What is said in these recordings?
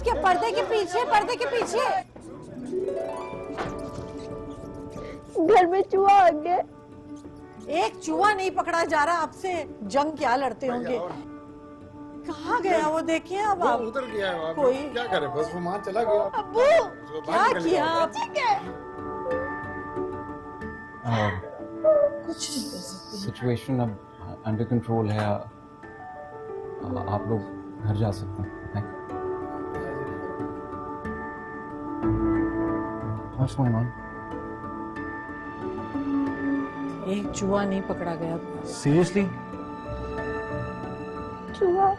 क्या? पर्दे के पीछे, पर्दे के पीछे। घर में चूहा आ गया। एक चूहा नहीं पकड़ा जा रहा, आपसे जंग क्या लड़ते होंगे। कहाँ गया वो? देखिए अब आप। उधर गया है, कोई क्या करे, बस वो वहां चला गया। अब्बू क्या किया आप? कुछ नहीं कर सकते। सिचुएशन अब अंडर कंट्रोल है, आप लोग घर जा सकते हैं। What's going on? एक चूहा नहीं पकड़ा गया। Seriously? चूहा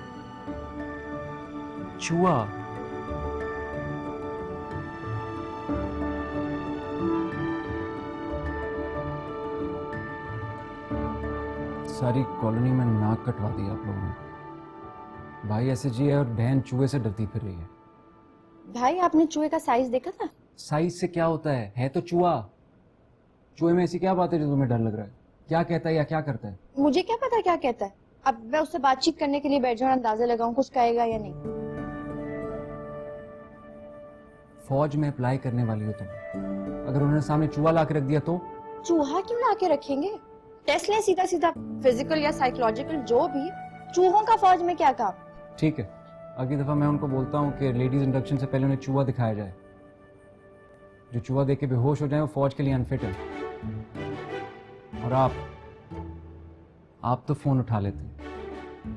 चूहा? सारी कॉलोनी में नाक कटवा दी आप लोगों ने। भाई ऐसे जी है और बहन चूहे से डरती फिर रही है। भाई, आपने चूहे का साइज देखा था? साइज से क्या होता है तो चूहा। चूहे में ऐसी क्या बात है जो तुम्हें डर लग रहा है? क्या कहता है या क्या करता है? मुझे क्या पता क्या कहता है। अब मैं उससे बातचीत करने के लिए बैठ जाऊं, अंदाजा लगाऊं कुछ कहेगा या नहीं। फौज में अप्लाई करने वाली हो तुम, अगर उन्होंने सामने चूहा ला के रख दिया तो? चूहा क्यों ला के रखेंगे? टेस्ट लें सीधा सीधा, फिजिकल या साइकोलॉजिकल जो भी। चूहों का फौज में क्या काम? ठीक है, अगली दफा मैं उनको बोलता हूँ कि लेडीज इंडक्शन से पहले उन्हें चूहा दिखाया जाए। जो चूहा देख के बेहोश हो जाए वो फौज के लिए अनफिट है। और आप तो फोन उठा लेते,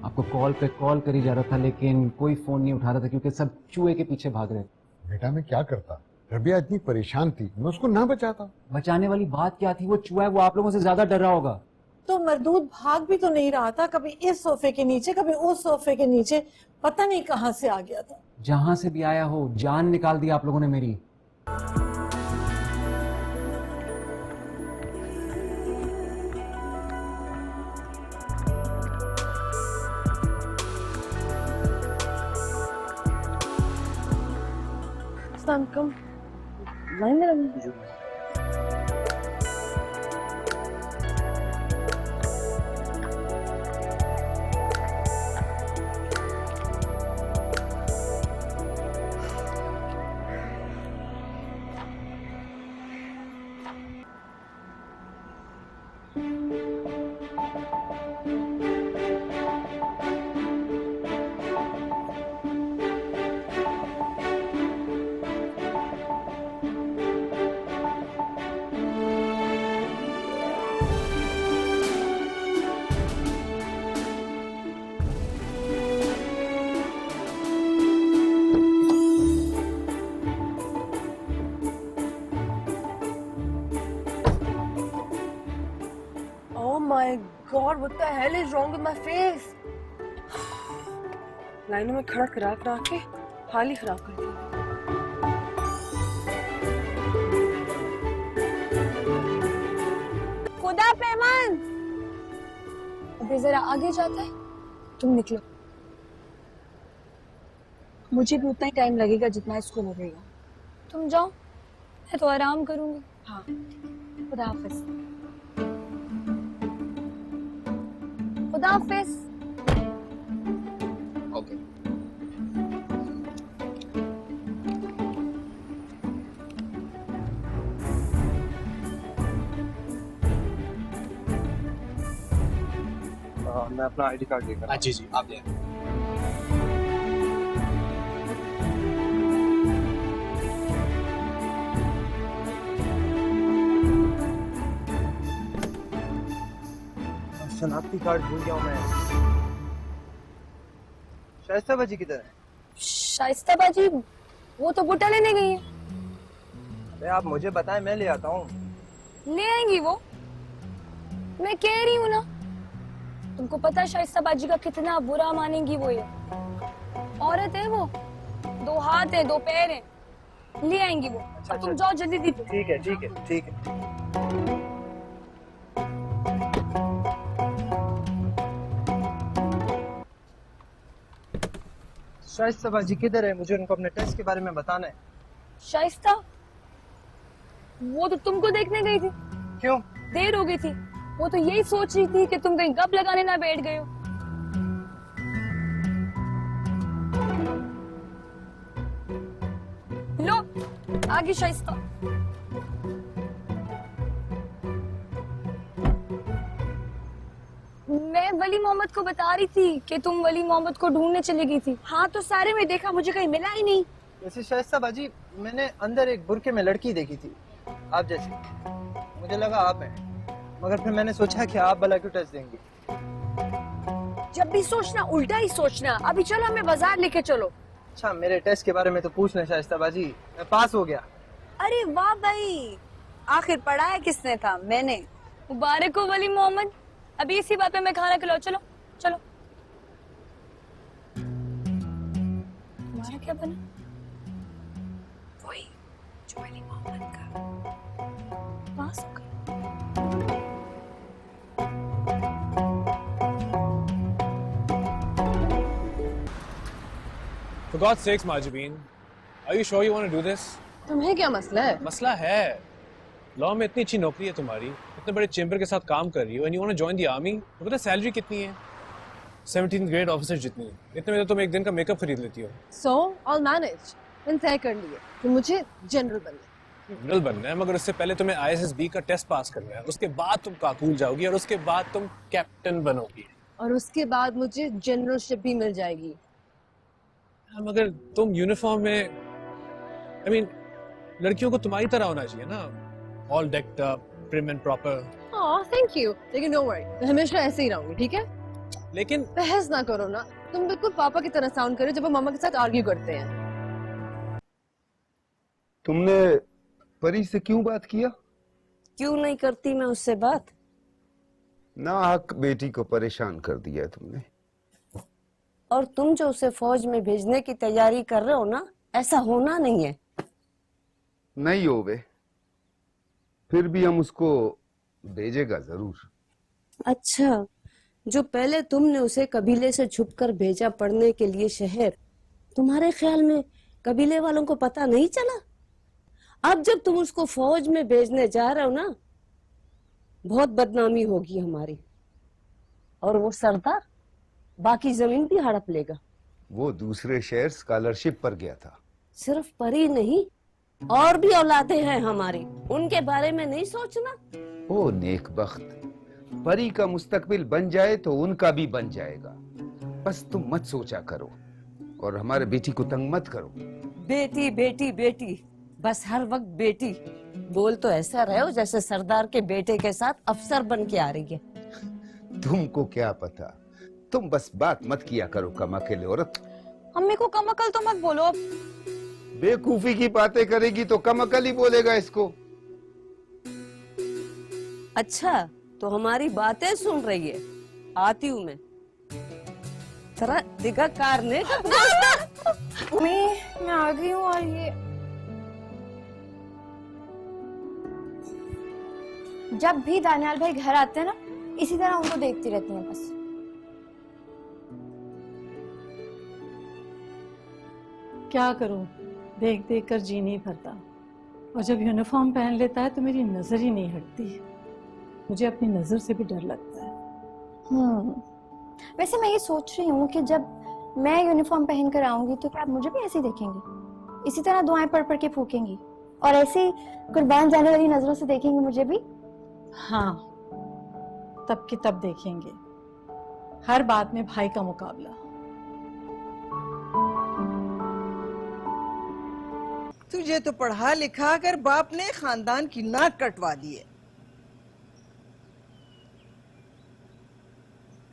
आपको कॉल पे कॉल करी जा रहा था लेकिन कोई फोन नहीं उठा रहा था क्योंकि सब चूहे के पीछे भाग रहे थे। बेटा मैं क्या करता, रबिया इतनी परेशान थी, मैं उसको ना बचाता। बचाने वाली बात क्या थी? वो चूहा है, वो आप लोगों से ज्यादा डर रहा होगा। तो मरदूद भाग भी तो नहीं रहा था, कभी इस सोफे के नीचे कभी उस सोफे के नीचे, पता नहीं कहां से आ गया था। जहां से भी आया हो, जान निकाल दी आप लोगों ने मेरी। लाइन में लगी। My God, what the hell is wrong with my face? लाइनों में खड़ा करा के हाल ही खराब कर दिया। खुदा पैमान, अभी जरा आगे जाता है, तुम निकलो। मुझे भी उतना ही टाइम लगेगा जितना इसको लगेगा। तुम जाओ, मैं तो आराम करूंगी। हाँ, खुदा हाफिज। खुदा हाफिज। ओके। मैं अपना आईडी कार्ड लेकर। जी जी, आप ले आए। शनाख्ती कार्ड भूल गया हूँ मैं। शाइस्ता बाजी किधर है? शाइस्ता बाजी वो तो बुट्टा लेने गई है। अरे आप मुझे बताएं, मैं ले आता हूँ। ले आएंगी वो, मैं कह रही हूँ ना। तुमको पता है शाइस्ता बाजी का कितना बुरा मानेंगी वो। ये औरत है वो, 2 हाथ है 2 पैर है, ले आएंगी वो। अच्छा, तुम जाओ जल्दी दीदी। ठीक है ठीक है ठीक है। शाइस्ता बाजी किधर है? मुझे उनको अपने टेस्ट के बारे में बताना है। शाइस्ता वो तो तुमको देखने गई थी। क्यों? देर हो गई थी। वो तो यही सोच रही थी कि तुम कहीं गप लगाने ना बैठ गए हो। आगे शाइस्ता। मैं वली मोहम्मद को बता रही थी कि तुम वली मोहम्मद को ढूंढने चली गई थी। हाँ तो सारे में देखा, मुझे कहीं मिला ही नहीं। वैसे शाइस्ता बाजी, मैंने अंदर एक बुरके में लड़की देखी थी आप जैसी। मुझे लगा आप हैं, मगर फिर मैंने सोचा कि आप भला क्यों टच देंगी। जब भी सोचना उल्टा ही सोचना। अभी चलो हमें बाजार लेके चलो। अच्छा, मेरे टेस्ट के बारे में तो पूछ लें शाइस्ता बाजी, मैं पास हो गया। अरे वाह भाई, आखिर पढ़ाया किसने था? मैंने। मुबारक हो वली मोहम्मद। अभी इसी बात पे मैं खाना खिलाओ। चलो चलो। तुम्हारा क्या बना? वही जो वली मोहम्मद का। पास हो गई। For God's sakes, Majibeen, are you sure you want to do this? तुम्हें क्या मसला है? मसला है, लॉ में इतनी अच्छी नौकरी है तुम्हारी, इतने बड़े चेंबर के साथ काम कर रही हो, and you want to join the army? तो पता है सैलरी कितनी है? 17th grade ऑफिसर जितनी। इतने में तो तुम एक दिन का मेकअप खरीद लेती हो। So I'll manage। मैंने तय कर लिया कि मुझे जनरल बनना है। जनरल बनना है, मगर उससे पहले तुम्हें ISSB का टेस्ट पास करना है, उसके बाद तुम काकूल जाओगी और उसके बाद तुम कैप्टन बनोगी। और उसके बाद मुझे जनरलशिप भी मिल जाएगी। मगर तुम यूनिफॉर्म में, I mean, लड़कियों को तुम्हारी तरह होना चाहिए ना, all decked up, prim and proper। हाँ, thank you। लेकिन don't worry, मैं हमेशा ऐसे ही रहूंगी, ठीक है? लेकिन बहस ना करो ना, तुम बिल्कुल पापा की तरह साउंड करो जब वो मामा के साथ आर्ग्यू करते हैं। तुमने परी से क्यों बात किया? क्यों नहीं करती मैं उससे बात? ना हक बेटी को परेशान कर दिया तुमने। और तुम जो उसे फौज में भेजने की तैयारी कर रहे हो ना, ऐसा होना नहीं है। नहीं होवे, फिर भी हम उसको भेजेगा जरूर। अच्छा, जो पहले तुमने उसे कबीले से छुपकर भेजा पढ़ने के लिए शहर, तुम्हारे ख्याल में कबीले वालों को पता नहीं चला? अब जब तुम उसको फौज में भेजने जा रहे हो ना, बहुत बदनामी होगी हमारी। और वो सरदार बाकी जमीन भी हड़प लेगा। वो दूसरे शहर स्कॉलरशिप पर गया था। सिर्फ परी नहीं, और भी औलादें हैं हमारी, उनके बारे में नहीं सोचना? ओ नेकबख्त, परी का मुस्तकबिल बन जाए तो उनका भी बन जाएगा। बस तुम मत सोचा करो और हमारे बेटी को तंग मत करो। बेटी बेटी बेटी, बस हर वक्त बेटी। बोल तो ऐसा रहे हो जैसे सरदार के बेटे के साथ अफसर बन के आ रही है। तुमको क्या पता, तुम बस बात मत किया करो कम अकेले औरत। अम्मी को कम अकल तो मत बोलो अब। बेवकूफी की बातें करेगी तो कम अकल ही बोलेगा इसको। अच्छा, तो हमारी बातें सुन रही है। आती हूँ मैं। जरा दिखा कारने का। मैं आ गई हूँ। और ये जब भी दानियाल भाई घर आते हैं ना, इसी तरह उनको देखती रहती हैं बस। क्या करूं, देख देख कर जी नहीं भरता। और जब यूनिफॉर्म पहन लेता है तो मेरी नजर ही नहीं हटती। मुझे अपनी नजर से भी डर लगता है। वैसे मैं ये सोच रही हूँ कि जब मैं यूनिफॉर्म पहन कर आऊंगी तो क्या आप मुझे भी ऐसे ही देखेंगी? इसी तरह दुआएं पढ़ पढ़ के फूकेंगी और ऐसे ही कुर्बान जाने वाली नजरों से देखेंगी मुझे भी? हाँ, तब की तब देखेंगे। हर बात में भाई का मुकाबला। तुझे तो पढ़ा लिखा कर बाप ने खानदान की नाक कटवा दी है।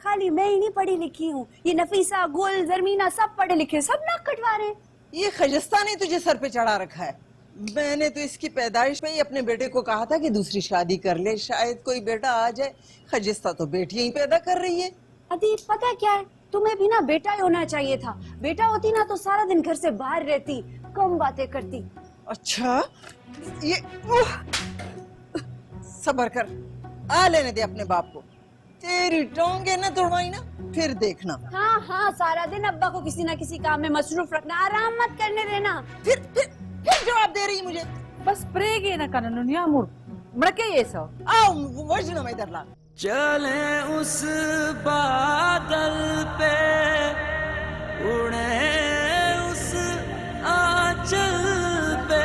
खाली मैं ही नहीं पढ़ी लिखी हूँ, ये नफीसा, गुल, जरमीना सब पढ़े लिखे, सब नाक कटवा रहे हैं। ये खजस्ता ने तुझे सर पे चढ़ा रखा है। मैंने तो इसकी पैदाइश में ही अपने बेटे को कहा था कि दूसरी शादी कर ले, शायद कोई बेटा आ जाए। खजस्ता तो बेटियां ही पैदा कर रही है। अदी पता क्या है, तुम्हें भी ना बेटा ही होना चाहिए था। बेटा होती ना तो सारा दिन घर से बाहर रहती, कम बातें करती। अच्छा, ये सबर कर, आ लेने दे अपने बाप को। तेरी टोंगे ना तोड़वाई ना, फिर देखना। हाँ हाँ, सारा दिन अब्बा को किसी ना किसी काम में मसरूफ रखना, आराम मत करने देना। फिर जवाब दे रही मुझे। बस प्रेगे ना कानूनिया मुड़ मड़के ये सब। आओ वजन में इधर ला। चले उस बादल पे, उड़े उस आंचल पे,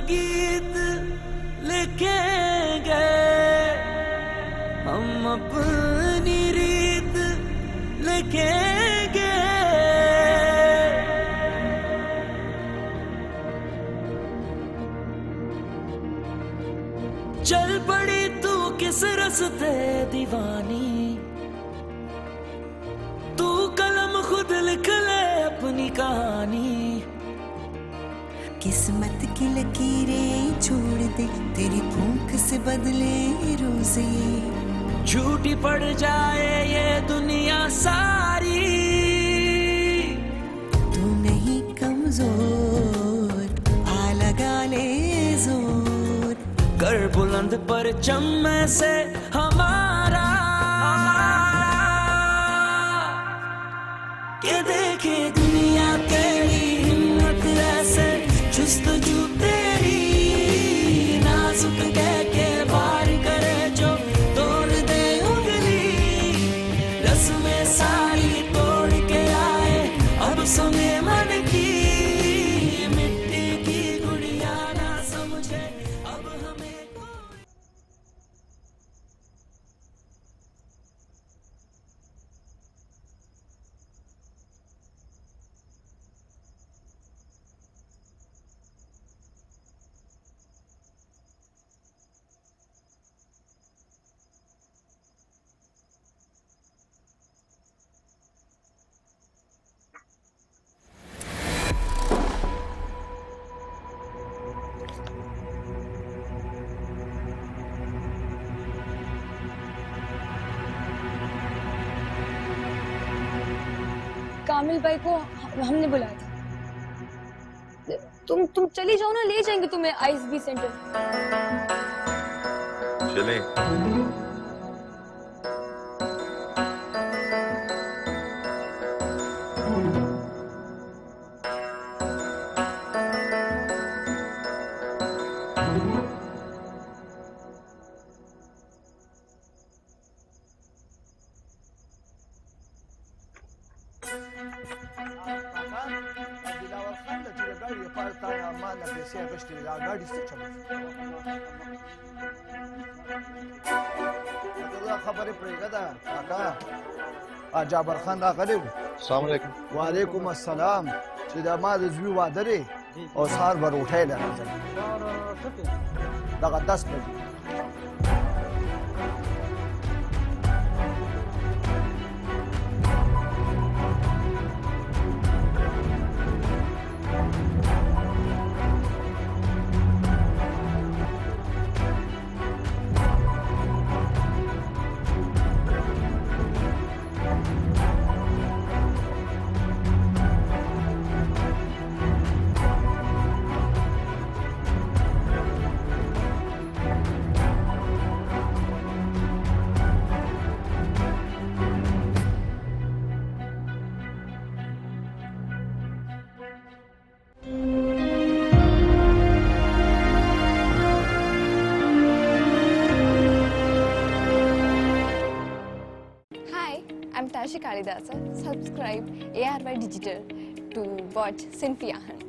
गीत लिखेंगे, हम अपनी रीत लिखेंगे। चल पड़ी तू किस रस्ते दीवानी, तू कलम खुद लिख ले अपनी कहानी। किस्मत की लकीरें छोड़ दे, तेरी भूख से बदले रोजे। झूठी पड़ जाए ये दुनिया सारी, तू नहीं कमजोर, आ लगा ले जोर। कर बुलंद परचम में से हमारा, के देखे दुनिया तेरी हिम्मत ऐसे, जुस्तजू तेरी नाजुक कह के वार करे जो तोड़ दे उंगली। रस्में सारी तोड़ के आए अब सुने मन की, मिट्टी की गुड़िया ना समझे अब हमें। कामिल भाई को हमने बुलाया था। तुम चली जाओ ना, ले जाएंगे तुम्हें आईएसबी सेंटर। चलें। खबर पड़ेगा था काका जाबर खान दाखिल अस्सलाम वालेकुम। वालेकुम अस्सलाम। सीधा माद ज़वी वादरे और सार भर उठाए लेना लगा 10 बजे। I'm Tasha Kalidasa. Subscribe ARY Digital to watch Sinfiahan.